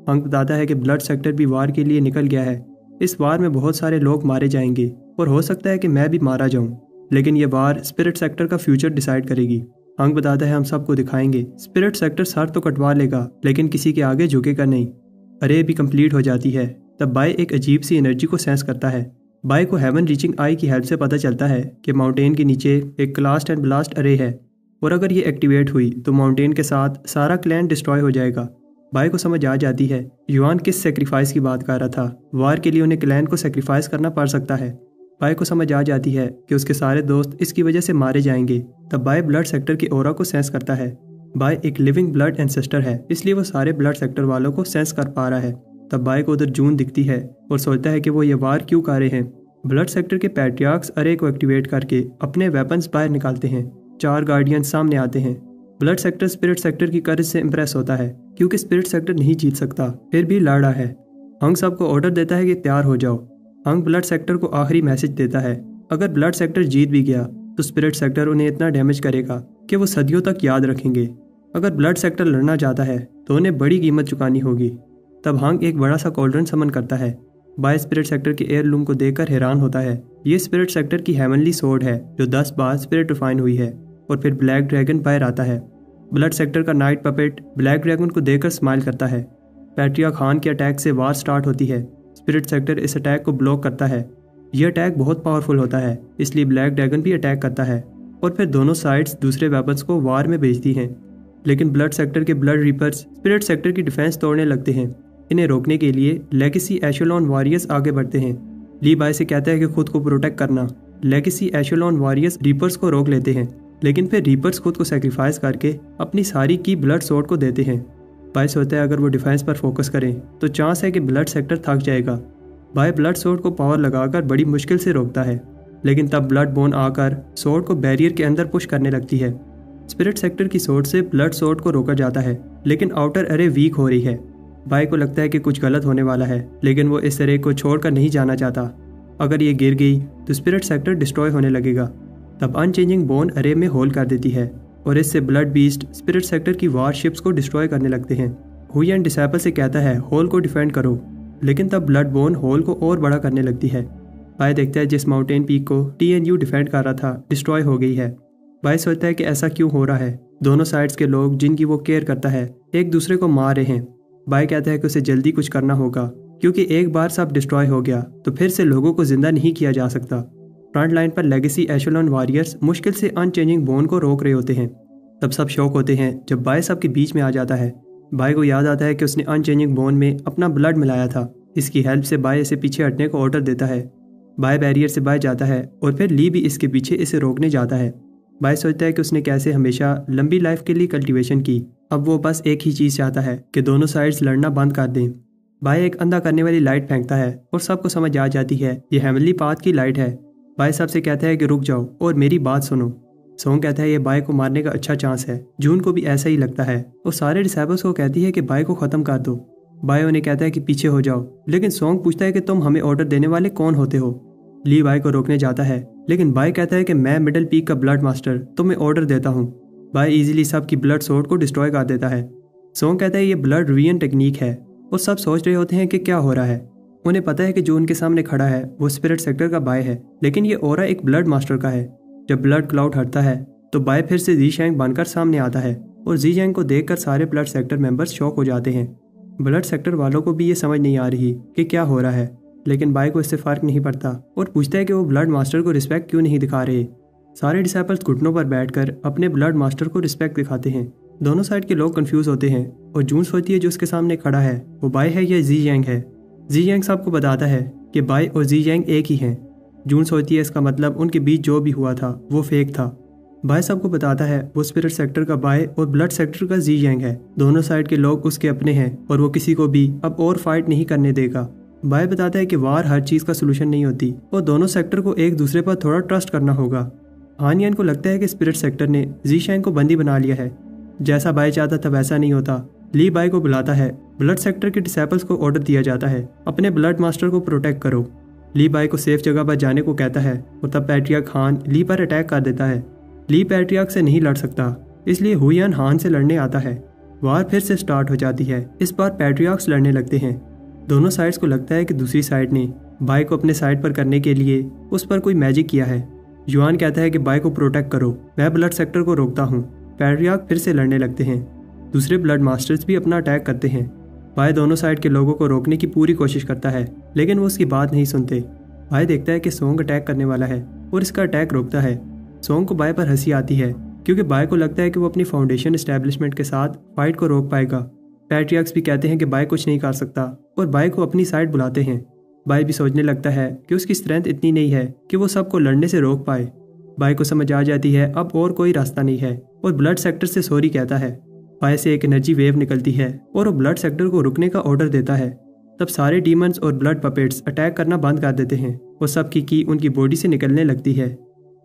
हंक बताता है कि ब्लड सेक्टर भी वार के लिए निकल गया है। इस वार में बहुत सारे लोग मारे जाएंगे और हो सकता है कि मैं भी मारा जाऊं, लेकिन ये वार स्पिरिट सेक्टर का फ्यूचर डिसाइड करेगी। हंक बताता है हम सबको दिखाएंगे, स्पिरिट सेक्टर सर तो कटवा लेगा लेकिन किसी के आगे झुकेगा नहीं। अरे भी कंप्लीट हो जाती है। तब बाय एक अजीब सी एनर्जी को सेंस करता है। बाय को हेवन रीचिंग आई की हेल्प से पता चलता है कि माउंटेन के नीचे एक क्लास्ट एंड ब्लास्ट अरे है और अगर ये एक्टिवेट हुई तो माउंटेन के साथ सारा क्लैन डिस्ट्रॉय हो जाएगा। बाय को समझ आ जाती है युआन किस सेक्रीफाइस की बात कर रहा था। वार के लिए उन्हें क्लैन को सेक्रीफाइस करना पड़ सकता है। बाय को समझ आ जाती है कि उसके सारे दोस्त इसकी वजह से मारे जाएंगे। तब बाय ब्लड सेक्टर की ऑरा को सेंस करता है। बाय एक लिविंग ब्लड एंसेस्टर है, इसलिए वो सारे ब्लड सेक्टर वालों को सेंस कर पा रहा है। तब बाय को उधर जून दिखती है और सोचता है कि वो ये वार क्यों कर रहे हैं। ब्लड सेक्टर के पैट्रियार्क्स अरे को एक्टिवेट करके अपने वेपन्स बाहर निकालते हैं। 4 गार्डियन सामने आते हैं। ब्लड सेक्टर स्पिरिट सेक्टर की करेज से इंप्रेस होता है क्योंकि स्पिरिट सेक्टर नहीं जीत सकता, फिर भी लड़ रहा है। हंक सबको ऑर्डर देता है कि तैयार हो जाओ। हंक ब्लड सेक्टर को आखिरी मैसेज देता है अगर ब्लड सेक्टर जीत भी गया तो स्पिरिट सेक्टर उन्हें इतना डैमेज करेगा कि वो सदियों तक याद रखेंगे। अगर ब्लड सेक्टर लड़ना चाहता है तो उन्हें बड़ी कीमत चुकानी होगी। तब हंक एक बड़ा सा कॉल्ड्रन समन करता है। बाय स्पिरिट सेक्टर के एयरलूम को देखकर हैरान होता है। ये स्पिरिट सेक्टर की हेवनली सोर्ड है जो 10 बार स्पिरिट रिफाइन हुई है। और फिर ब्लैक ड्रैगन बाहर आता है। ब्लड सेक्टर का नाइट पपेट ब्लैक ड्रैगन को देखकर स्माइल करता है। पैट्रिया खान के अटैक से वार स्टार्ट होती है। स्पिरिट सेक्टर इस अटैक को ब्लॉक करता है। यह अटैक बहुत पावरफुल होता है, इसलिए ब्लैक ड्रैगन भी अटैक करता है और फिर दोनों साइड्स दूसरे वेपन्स को वार में भेजती हैं। लेकिन ब्लड सेक्टर के ब्लड रीपर्स स्पिरिट सेक्टर की डिफेंस तोड़ने लगते हैं। इन्हें रोकने के लिए लेगेसी एशेलॉन वॉरियर्स आगे बढ़ते हैं। ली बाय से कहता है कि खुद को प्रोटेक्ट करना। लेगेसी एशेलॉन वॉरियर्स रीपर्स को रोक लेते हैं, लेकिन फिर रीपर्स खुद को सेक्रीफाइस करके अपनी सारी की ब्लड सोर्ड को देते हैं। बाय सोचता है अगर वो डिफेंस पर फोकस करें तो चांस है कि ब्लड सेक्टर थक जाएगा। बाय ब्लड सोर्ड को पावर लगाकर बड़ी मुश्किल से रोकता है, लेकिन तब ब्लड बोन आकर सोर्ड को बैरियर के अंदर पुश करने लगती है। स्पिरिट सेक्टर की सोर्ड से ब्लड सोर्ड को रोका जाता है, लेकिन आउटर अरे वीक हो रही है। बाय को लगता है कि कुछ गलत होने वाला है, लेकिन वो इस अरे को छोड़कर नहीं जाना चाहता। अगर ये गिर गई तो स्पिरिट सेक्टर डिस्ट्रॉय होने लगेगा। तब अनचेंजिंग बोन अरे में होल कर देती है और इससे ब्लड बीस्ट स्पिरिट सेक्टर की वारशिप्स को डिस्ट्रॉय करने लगते हैं। हुयन डिसाइपल से कहता है होल को डिफेंड करो, लेकिन तब ब्लड बोन होल को और बड़ा करने लगती है। बाय देखता है जिस माउंटेन पीक को TNU डिफेंड कर रहा था डिस्ट्रॉय हो गई है। बाय सोचता है कि ऐसा क्यों हो रहा है। दोनों साइड्स के लोग जिनकी वो केयर करता है एक दूसरे को मार रहे हैं। बाय कहता है कि उसे जल्दी कुछ करना होगा क्योंकि एक बार सब डिस्ट्रॉय हो गया तो फिर से लोगों को जिंदा नहीं किया जा सकता। फ्रंट लाइन पर लेगेसी एशेलॉन वॉरियर्स मुश्किल से अनचेंजिंग बोन को रोक रहे होते हैं। तब सब शॉक होते हैं जब बाय सबके बीच में आ जाता है। बाय को याद आता है कि उसने अनचेंजिंग बोन में अपना ब्लड मिलाया था। इसकी हेल्प से बाय इसे पीछे हटने को ऑर्डर देता है। बाय बैरियर से बाय जाता है और फिर ली भी इसके पीछे इसे रोकने जाता है। बाय सोचता है कि उसने कैसे हमेशा लंबी लाइफ के लिए कल्टीवेशन की, अब वो बस एक ही चीज़ चाहता है कि दोनों साइड्स लड़ना बंद कर दें। बाय एक अंधा करने वाली लाइट फेंकता है और सबको समझ आ जाती है ये हेवनली पाथ की लाइट है। बाय सबसे कहता है कि रुक जाओ और मेरी बात सुनो। सोंग कहता है ये बाय को मारने का अच्छा चांस है। जून को भी ऐसा ही लगता है और सारे डिसाइबल्स को कहती है कि बाय को ख़त्म कर दो। बाय उन्हें कहता है कि पीछे हो जाओ, लेकिन सोंग पूछता है कि तुम हमें ऑर्डर देने वाले कौन होते हो। ली बाय को रोकने जाता है, लेकिन बाय कहता है कि मैं मिडिल पीक का ब्लड मास्टर तुम्हें ऑर्डर देता हूँ। बाय इजीली सब की ब्लड सोर्ड को डिस्ट्रॉय कर देता है। सोंग कहता है ये ब्लड रिविजन टेक्निक है और सब सोच रहे होते हैं कि क्या हो रहा है। उन्हें पता है कि जो उनके सामने खड़ा है वो स्पिरिट सेक्टर का बाय है, लेकिन ये ऑरा एक ब्लड मास्टर का है। जब ब्लड क्लाउड हटता है तो बाय फिर से ज़ीशैंग बनकर सामने आता है और ज़ीशैंग को देखकर सारे ब्लड सेक्टर मेंबर्स शॉक हो जाते हैं। ब्लड सेक्टर वालों को भी ये समझ नहीं आ रही कि क्या हो रहा है, लेकिन बाय को इससे फर्क नहीं पड़ता और पूछता है कि वो ब्लड मास्टर को रिस्पेक्ट क्यों नहीं दिखा रहे। सारे डिसाइपल्स घुटनों पर बैठकर अपने ब्लड मास्टर को रिस्पेक्ट दिखाते हैं। दोनों साइड के लोग कंफ्यूज होते हैं और जून सोचती है जो उसके सामने खड़ा है वो बाय है या ज़ीशैंग है। ज़ीशैंग सबको बताता है कि बाय और ज़ीशैंग एक ही हैं। जून सोचती है इसका मतलब उनके बीच जो भी हुआ था वो फेक था। बाय सबको बताता है वो स्पिरिट सेक्टर का बाय और ब्लड सेक्टर का ज़ीशैंग है। दोनों साइड के लोग उसके अपने हैं और वो किसी को भी अब और फाइट नहीं करने देगा। बाय बताता है कि वार हर चीज़ का सोल्यूशन नहीं होती और दोनों सेक्टर को एक दूसरे पर थोड़ा ट्रस्ट करना होगा। हान यान को लगता है कि स्पिरिट सेक्टर ने ज़ीशैंग को बंदी बना लिया है। जैसा बाय चाहता था वैसा नहीं होता। ली बाय को बुलाता है। ब्लड सेक्टर के डिसेबल्स को ऑर्डर दिया जाता है, अपने ब्लड मास्टर को प्रोटेक्ट करो। ली बाय को सेफ जगह पर जाने को कहता है और तब पैट्रियार्क हान ली पर अटैक कर देता है। ली पैट्रियार्क से नहीं लड़ सकता, इसलिए हुयान हान से लड़ने आता है। वार फिर से स्टार्ट हो जाती है। इस बार पैट्रियार्क्स लड़ने लगते हैं। दोनों साइड्स को लगता है कि दूसरी साइड ने बाय को अपने साइड पर करने के लिए उस पर कोई मैजिक किया है। युआन कहता है कि बाय को प्रोटेक्ट करो, मैं ब्लड सेक्टर को रोकता हूँ। पैट्रियार्क फिर से लड़ने लगते हैं। दूसरे ब्लड मास्टर्स भी अपना अटैक करते हैं। बाय दोनों साइड के लोगों को रोकने की पूरी कोशिश करता है, लेकिन वो उसकी बात नहीं सुनते। बाय देखता है कि सोंग अटैक करने वाला है और इसका अटैक रोकता है। सोंग को बाय पर हंसी आती है क्योंकि बाय को लगता है कि वो अपनी फाउंडेशन एस्टेब्लिशमेंट के साथ फाइट को रोक पाएगा। पैट्रियार्क्स भी कहते हैं कि बाय कुछ नहीं कर सकता और बाय को अपनी साइड बुलाते हैं। बाय भी सोचने लगता है कि उसकी स्ट्रेंथ इतनी नहीं है कि वो सबको लड़ने से रोक पाए। बाय को समझ आ जाती है अब और कोई रास्ता नहीं है और ब्लड सेक्टर से सॉरी कहता है। बाय से एक एनर्जी वेव निकलती है और वो ब्लड सेक्टर को रुकने का ऑर्डर देता है। तब सारे डीमंस और ब्लड पपेट्स अटैक करना बंद कर देते हैं और सबकी की उनकी बॉडी से निकलने लगती है।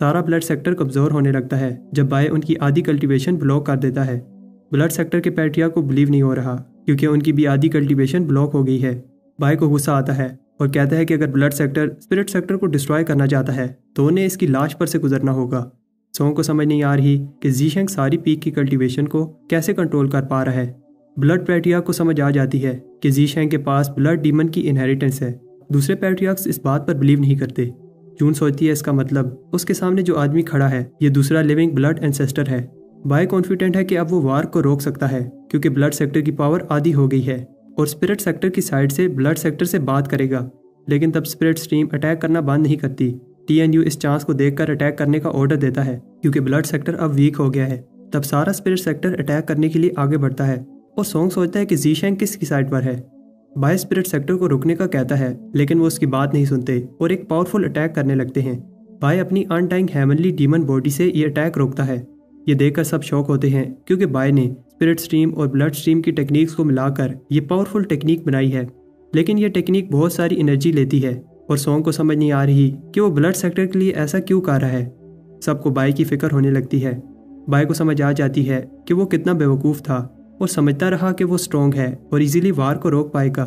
सारा ब्लड सेक्टर कमजोर होने लगता है जब बाय उनकी आधी कल्टीवेशन ब्लॉक कर देता है। ब्लड सेक्टर के पैट्रियार्क को बिलीव नहीं हो रहा क्योंकि उनकी भी आधी कल्टीवेशन ब्लॉक हो गई है। बाय को गुस्सा आता है और कहता है कि अगर ब्लड सेक्टर स्पिरिट सेक्टर को डिस्ट्रॉय करना चाहता है तो उन्हें इसकी लाश पर से गुजरना होगा। सोंग को समझ नहीं आ रही कि ज़ीशैंग सारी पीक की कल्टीवेशन को कैसे कंट्रोल कर पा रहा है। ब्लड पैट्रियार्क को समझ आ जाती है कि ज़ीशैंग के पास ब्लड डीमन की इनहेरिटेंस है। दूसरे पैट्रियार्क्स इस बात पर बिलीव नहीं करते। जून सोचती है इसका मतलब उसके सामने जो आदमी खड़ा है ये दूसरा लिविंग ब्लड एंसेस्टर है। बाय कॉन्फिडेंट है कि अब वो वार को रोक सकता है क्योंकि ब्लड सेक्टर की पावर आधी हो गई है और स्पिरिट सेक्टर की साइड से ब्लड सेक्टर से बात करेगा। लेकिन तब स्पिरिट स्ट्रीम अटैक करना बंद नहीं करती। TNU इस चांस को देखकर अटैक करने का ऑर्डर देता है क्योंकि ब्लड सेक्टर अब वीक हो गया है। तब सारा स्पिरिट सेक्टर अटैक करने के लिए आगे बढ़ता है और सोंग सोचता है कि ज़ीशैंग किसकी साइड पर है। बाय स्पिरिट सेक्टर को रुकने का कहता है लेकिन वो उसकी बात नहीं सुनते और एक पावरफुल अटैक करने लगते हैं। बाय अपनी अनटाइंग हेवनली डीमन बॉडी से ये अटैक रोकता है। ये देखकर सब शॉक होते हैं क्योंकि बाय ने स्पिरिट स्ट्रीम और ब्लड स्ट्रीम की टेक्निक्स को मिलाकर ये पावरफुल टेक्निक बनाई है। लेकिन ये टेक्निक बहुत सारी एनर्जी लेती है और सोंग को समझ नहीं आ रही कि वो ब्लड सेक्टर के लिए ऐसा क्यों कर रहा है। सबको बाय की फिक्र होने लगती है। बाय को समझ आ जाती है कि वो कितना बेवकूफ़ था और समझता रहा कि वो स्ट्रॉन्ग है और इजीली वार को रोक पाएगा।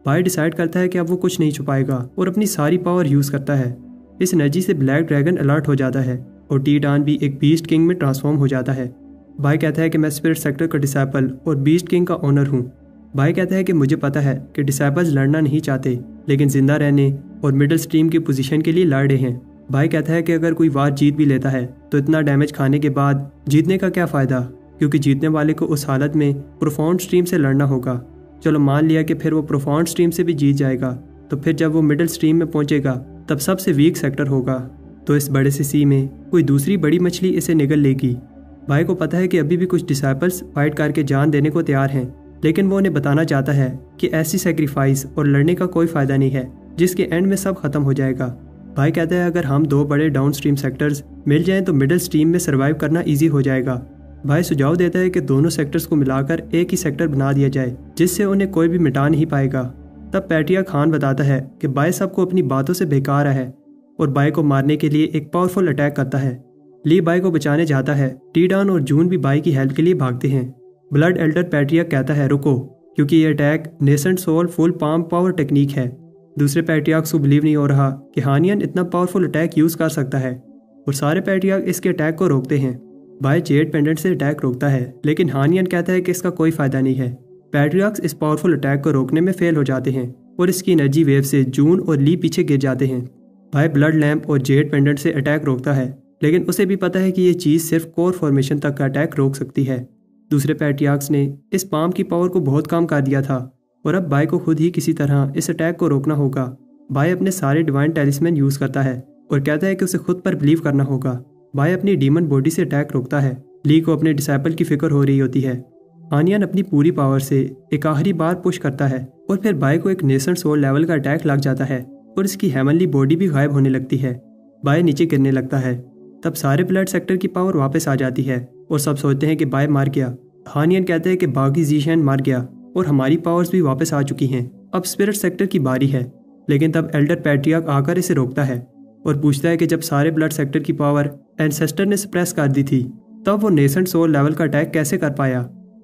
बाय डिसाइड करता है कि अब वो कुछ नहीं छुपाएगा और अपनी सारी पावर यूज़ करता है। इस एनर्जी से ब्लैक ड्रैगन अलर्ट हो जाता है और टीडान भी एक बीस्ट किंग में ट्रांसफॉर्म हो जाता है। बाय कहता है कि मैं स्पिरिट सेक्टर का डिसेबल और बीस्ट किंग का ओनर हूँ। बाय कहता है कि मुझे पता है कि डिसेबल्स लड़ना नहीं चाहते लेकिन जिंदा रहने और मिडिल स्ट्रीम की पोजीशन के लिए लड़ रहे हैं। बाय कहता है कि अगर कोई वार जीत भी लेता है तो इतना डैमेज खाने के बाद जीतने का क्या फ़ायदा, क्योंकि जीतने वाले को उस हालत में प्रोफाउंड स्ट्रीम से लड़ना होगा। चलो मान लिया कि फिर वो प्रोफाउंड स्ट्रीम से भी जीत जाएगा तो फिर जब वो मिडिल स्ट्रीम में पहुंचेगा तब सबसे वीक सेक्टर होगा तो इस बड़े से सी में कोई दूसरी बड़ी मछली इसे निगल लेगी। बाय को पता है कि अभी भी कुछ डिसाइपल्स फाइट करके जान देने को तैयार हैं लेकिन वो उन्हें बताना चाहता है कि ऐसी सेक्रीफाइस और लड़ने का कोई फ़ायदा नहीं है जिसके एंड में सब खत्म हो जाएगा। बाय कहता है अगर हम दो बड़े डाउन स्ट्रीम सेक्टर्स मिल जाएं तो मिडिल स्ट्रीम में सर्वाइव करना ईजी हो जाएगा। बाय सुझाव देता है कि दोनों सेक्टर्स को मिलाकर एक ही सेक्टर बना दिया जाए जिससे उन्हें कोई भी मिटा नहीं पाएगा। तब पैट्रियार्क खान बताता है कि बाय सबको अपनी बातों से बेकार है और बाय को मारने के लिए एक पावरफुल अटैक करता है। ली बाय को बचाने जाता है। टीडान और जून भी बाय की हेल्प के लिए भागते हैं। ब्लड एल्डर पैट्रियार्क कहता है रुको, क्योंकि ये attack nascent soul full palm power technique है। दूसरे पैट्रियार्क्स को बिलीव नहीं हो रहा कि हानियन इतना पावरफुल अटैक यूज़ कर सकता है और सारे पैट्रियार्क इसके अटैक को रोकते हैं। बाय जेड पेंडेंट से अटैक रोकता है लेकिन हानियन कहता है कि इसका कोई फ़ायदा नहीं है। पैट्रियार्क्स इस पावरफुल अटैक को रोकने में फेल हो जाते हैं और इसकी एनर्जी वेव से जून और ली पीछे गिर जाते हैं। बाय ब्लड लैम्प और जेड पेंडेंट से अटैक रोकता है लेकिन उसे भी पता है कि ये चीज़ सिर्फ कोर फॉर्मेशन तक का अटैक रोक सकती है। दूसरे पैट्रियार्क्स ने इस पाम की पावर को बहुत कम कर दिया था और अब बाय को खुद ही किसी तरह इस अटैक को रोकना होगा। बाय अपने सारे डिवाइन टेलिस्मैन यूज़ करता है और कहता है कि उसे खुद पर बिलीव करना होगा। बाय अपनी डीमन बॉडी से अटैक रोकता है। ली को अपने डिसाइपल की फिक्र हो रही होती है। आनियन अपनी पूरी पावर से एक आखिरी बार पुश करता है और फिर बाय को एक नेसेंट सोल लेवल का अटैक लग जाता है और इसकी हेवनली बॉडी भी गायब होने लगती है। बाय नीचे गिरने लगता है। तब सारे ब्लड सेक्टर की पावर वापस आ जाती है और सब सोचते हैं कि बाय मार गया। हानियन कहते हैं कि बागी ज़ीशैन मार गया और हमारी पावर्स भी वापस आ चुकी हैं। अब स्पिरिट सेक्टर की बारी है, लेकिन तब एल्डर पैट्रियार्क आकर इसे रोकता है और पूछता है कि जब सारे ब्लड सेक्टर की पावर एंसेस्टर ने सप्रेस कर दी थी तब वो नेसेंट सोल लेवल का अटैक कैसे कर पाया।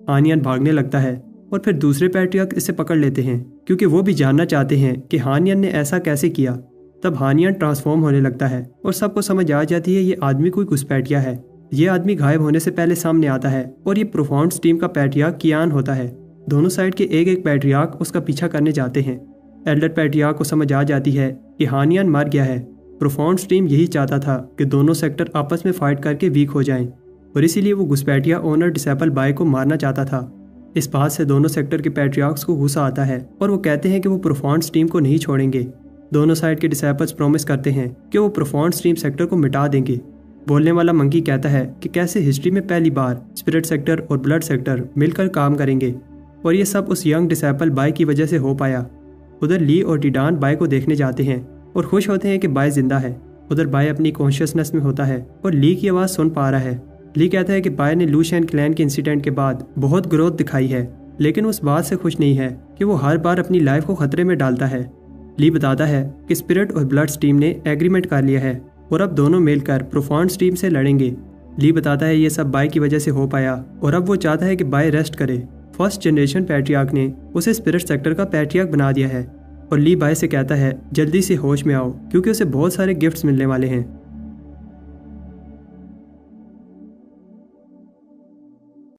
हानियन भागने लगता है और फिर दूसरे पैट्रियार्क इसे पकड़ लेते हैं क्योंकि वो भी जानना चाहते हैं कि हानियन ने ऐसा कैसे किया। तब हानियन ट्रांसफॉर्म होने लगता है और सबको समझ आ जाती है ये आदमी कोई घुसपैठिया है। ये आदमी गायब होने से पहले सामने आता है और ये प्रोफाउंड्स टीम का पैट्रियार्क कियान होता है। दोनों साइड के एक एक पैट्रियार्क उसका पीछा करने जाते हैं। एल्डर पैट्रियार्क को समझ आ जाती है कि हानियन मर गया है। प्रोफाउंड्स टीम यही चाहता था कि दोनों सेक्टर आपस में फाइट करके वीक हो जाएं और इसीलिए वो घुसपैठिया ओनर डिसेबल बाय को मारना चाहता था। इस बात से दोनों सेक्टर के पैट्रियार्क्स को गुस्सा आता है और वो कहते हैं कि वो प्रोफाउंड्स टीम को नहीं छोड़ेंगे। दोनों साइड के डिसेबल्स प्रॉमिस करते हैं कि वो प्रोफाउंड्स टीम सेक्टर को मिटा देंगे। बोलने वाला मंकी कहता है कि कैसे हिस्ट्री में पहली बार स्पिरिट सेक्टर और ब्लड सेक्टर मिलकर काम करेंगे और ये सब उस यंग डिसेबल बाय की वजह से हो पाया। उधर ली और डिडान बाय को देखने जाते हैं और खुश होते हैं कि बाय जिंदा है। उधर बाय अपनी कॉन्शियसनेस में होता है और ली की आवाज़ सुन पा रहा है। ली कहता है कि बाय ने लूशियन क्लैन के इंसिडेंट के बाद बहुत ग्रोथ दिखाई है, लेकिन उस बात से खुश नहीं है कि वो हर बार अपनी लाइफ को खतरे में डालता है। ली बताता है कि स्पिरिट और ब्लड्स टीम ने एग्रीमेंट कर लिया है और अब दोनों मिलकर प्रोफाउंड्स टीम से लड़ेंगे। ली बताता है ये सब बाय की वजह से हो पाया और अब वो चाहता है कि बाय रेस्ट करे। फर्स्ट जनरेशन पैट्रियार्क ने उसे स्पिरिट सेक्टर का पैट्रियार्क बना दिया है और ली बाय से कहता है जल्दी से होश में आओ क्योंकि उसे बहुत सारे गिफ्ट्स मिलने वाले हैं।